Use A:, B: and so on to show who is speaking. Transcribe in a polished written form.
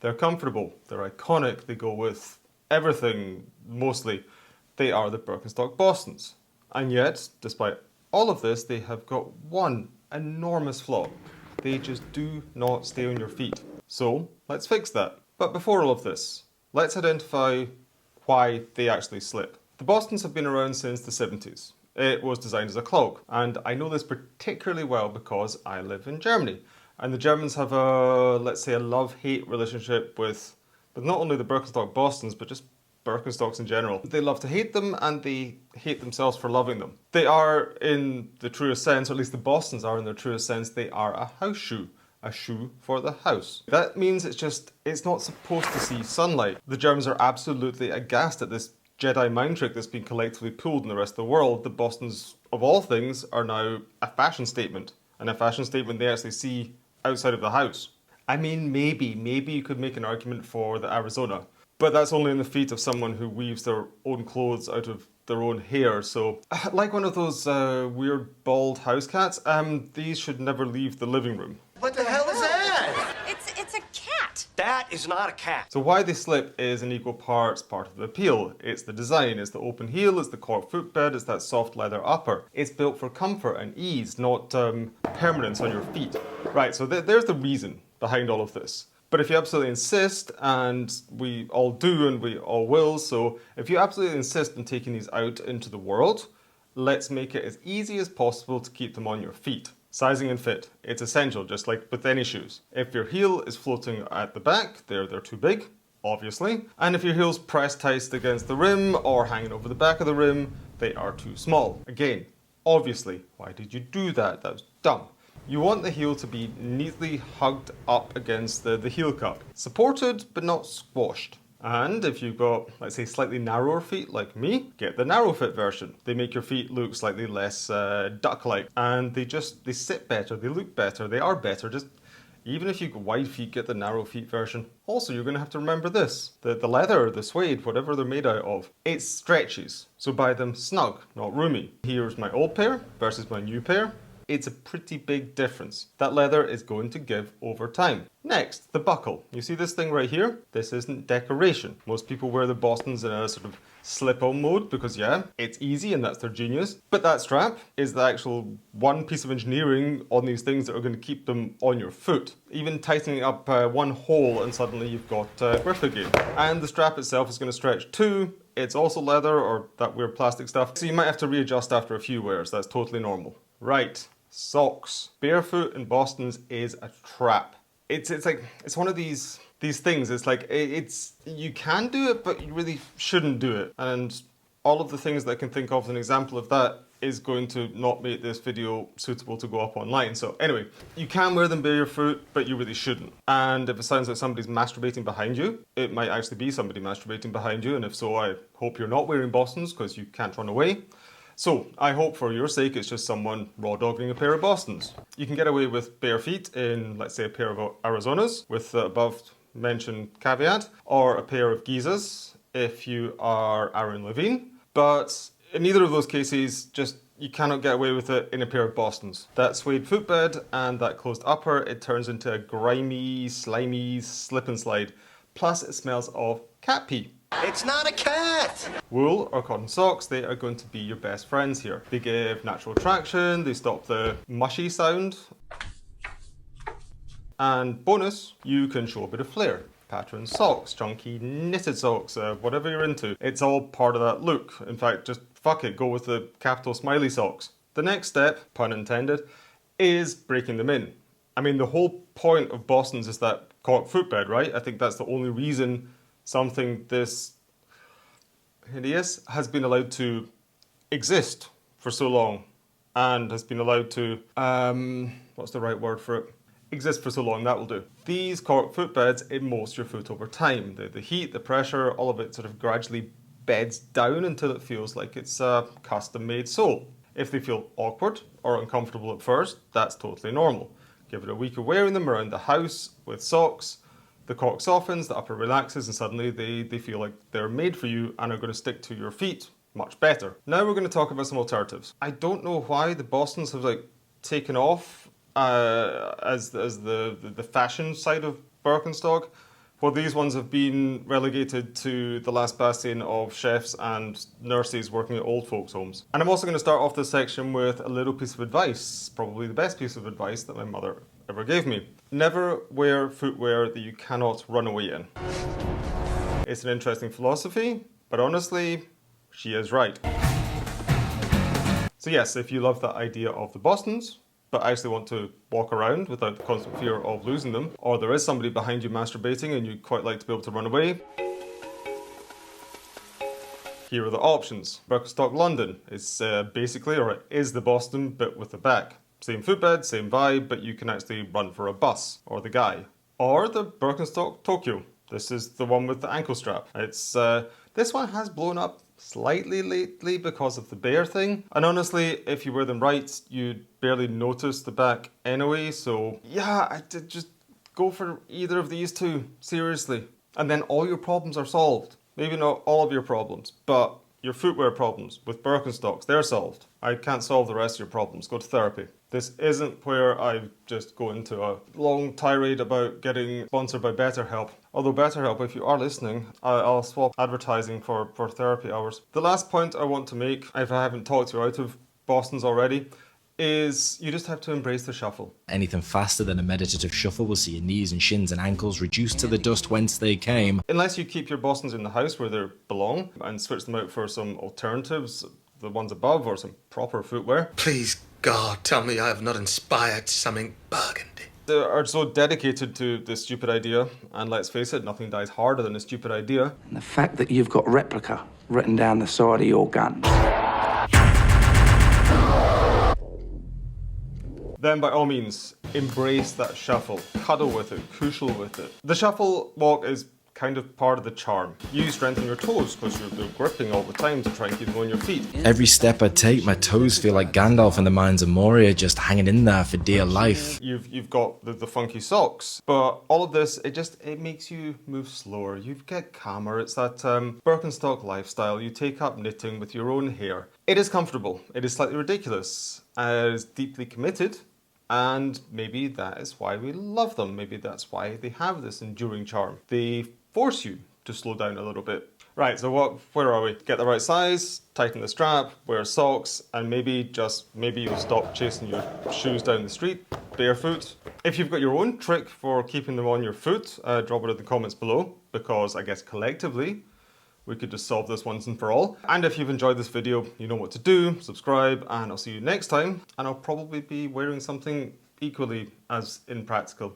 A: They're comfortable, they're iconic, they go with everything, mostly. They are the Birkenstock Bostons. And yet, despite all of this, they have got one enormous flaw. They just do not stay on your feet. So, let's fix that. But before all of this, let's identify why they actually slip. The Bostons have been around since the 70s. It was designed as a clog, and I know this particularly well because I live in Germany. And the Germans have a, let's say, a love-hate relationship with not only the Birkenstock Bostons, but just Birkenstocks in general. They love to hate them, and they hate themselves for loving them. They are, in the truest sense, or at least the Bostons are in their truest sense, they are a house shoe. A shoe for the house. That means it's not supposed to see sunlight. The Germans are absolutely aghast at this Jedi mind trick that's been collectively pulled in the rest of the world. The Bostons, of all things, are now a fashion statement. And a fashion statement they actually see outside of the house. I mean, maybe you could make an argument for the Arizona. But that's only in the feet of someone who weaves their own clothes out of their own hair. So, like one of those weird bald house cats, these should never leave the living room.
B: What the hell is that?
C: It's a cat.
B: That is not a cat.
A: So why they slip is in equal parts part of the appeal. It's the design, it's the open heel, it's the cork footbed, it's that soft leather upper. It's built for comfort and ease, not permanence on your feet. Right, so there's the reason behind all of this. But if you absolutely insist, and we all do and we all will, so if you absolutely insist on taking these out into the world, let's make it as easy as possible to keep them on your feet. Sizing and fit, it's essential, just like with any shoes. If your heel is floating at the back, they're too big, obviously. And if your heel's pressed tight against the rim or hanging over the back of the rim, they are too small. Again, obviously, why did you do that? That was dumb. You want the heel to be neatly hugged up against the heel cup. Supported, but not squashed. And if you've got, let's say, slightly narrower feet like me, get the narrow fit version. They make your feet look slightly less duck-like. And they sit better, they look better, they are better. Just even if you've got wide feet, get the narrow feet version. Also, you're going to have to remember this. The leather, the suede, whatever they're made out of, it stretches. So buy them snug, not roomy. Here's my old pair versus my new pair. It's a pretty big difference. That leather is going to give over time. Next, the buckle. You see this thing right here? This isn't decoration. Most people wear the Bostons in a sort of slip-on mode because, yeah, it's easy and that's their genius. But that strap is the actual one piece of engineering on these things that are going to keep them on your foot. Even tightening up one hole and suddenly you've got grip again. And the strap itself is going to stretch too. It's also leather or that weird plastic stuff. So you might have to readjust after a few wears. That's totally normal. Right. Socks. Barefoot in Bostons is a trap. It's one of these things. It's like you can do it, but you really shouldn't do it. And all of the things that I can think of as an example of that is going to not make this video suitable to go up online. So anyway, you can wear them barefoot, but you really shouldn't. And if it sounds like somebody's masturbating behind you, it might actually be somebody masturbating behind you. And if so, I hope you're not wearing Bostons because you can't run away. So, I hope for your sake it's just someone raw dogging a pair of Bostons. You can get away with bare feet in, let's say, a pair of Arizonas with the above mentioned caveat, or a pair of Gizas if you are Aaron Levine. But in either of those cases, you cannot get away with it in a pair of Bostons. That suede footbed and that closed upper, it turns into a grimy, slimy slip and slide. Plus, it smells of cat pee.
B: It's not a cat!
A: Wool or cotton socks, they are going to be your best friends here. They give natural traction, they stop the mushy sound. And bonus, you can show a bit of flair. Patterned socks, chunky knitted socks, whatever you're into. It's all part of that look. In fact, just fuck it, go with the capital smiley socks. The next step, pun intended, is breaking them in. I mean, the whole point of Bostons is that cork footbed, right? I think that's the only reason something this hideous has been allowed to exist for so long and has been allowed to, what's the right word for it? Exist for so long, that will do. These cork footbeds immoist your foot over time. The heat, the pressure, all of it sort of gradually beds down until it feels like it's a custom-made sole. If they feel awkward or uncomfortable at first, that's totally normal. Give it a week of wearing them around the house with socks. The cork softens, the upper relaxes, and suddenly they feel like they're made for you and are going to stick to your feet much better. Now we're going to talk about some alternatives. I don't know why the Bostons have taken off as the fashion side of Birkenstock, Well, these ones have been relegated to the last bastion of chefs and nurses working at old folks' homes. And I'm also going to start off this section with a little piece of advice, probably the best piece of advice that my mother ever gave me. Never wear footwear that you cannot run away in. It's an interesting philosophy, but honestly, she is right. So yes, if you love that idea of the Bostons, but actually want to walk around without the constant fear of losing them, or there is somebody behind you masturbating and you'd quite like to be able to run away, here are the options. Birkenstock London is basically, or it is the Boston, but with the back. Same footbed, same vibe, but you can actually run for a bus, or the guy. Or the Birkenstock Tokyo. This is the one with the ankle strap. It's this one has blown up slightly lately because of the bear thing. And honestly, if you wear them right, you'd barely notice the back anyway. So yeah, I did just go for either of these two, seriously. And then all your problems are solved. Maybe not all of your problems, but your footwear problems with Birkenstocks, they're solved. I can't solve the rest of your problems. Go to therapy. This isn't where I just go into a long tirade about getting sponsored by BetterHelp. Although BetterHelp, if you are listening, I'll swap advertising for therapy hours. The last point I want to make, if I haven't talked you out of Bostons already, is you just have to embrace the shuffle.
C: Anything faster than a meditative shuffle will see your knees and shins and ankles reduced to the dust whence they came.
A: Unless you keep your Bostons in the house where they belong and switch them out for some alternatives, the ones above, or some proper footwear.
B: Please, God, tell me I have not inspired something burgundy.
A: They are so dedicated to this stupid idea, and let's face it, nothing dies harder than a stupid idea.
D: And the fact that you've got replica written down the side of your gun.
A: Then by all means, embrace that shuffle. Cuddle with it, cushle with it. The shuffle walk is kind of part of the charm. You strengthen your toes because you're gripping all the time to try and keep them on your feet.
C: Every step I take, my toes feel like Gandalf in the Mines of Moria, just hanging in there for dear life.
A: You've got the funky socks, but all of this, it makes you move slower. You get calmer. It's that Birkenstock lifestyle. You take up knitting with your own hair. It is comfortable. It is slightly ridiculous. It is deeply committed. And maybe that is why we love them. Maybe that's why they have this enduring charm. They force you to slow down a little bit. Right, so where are we? Get the right size, tighten the strap, wear socks, and maybe you'll stop chasing your shoes down the street barefoot. If you've got your own trick for keeping them on your foot, drop it in the comments below, because I guess collectively we could just solve this once and for all. And if you've enjoyed this video, you know what to do. Subscribe, and I'll see you next time. And I'll probably be wearing something equally as impractical.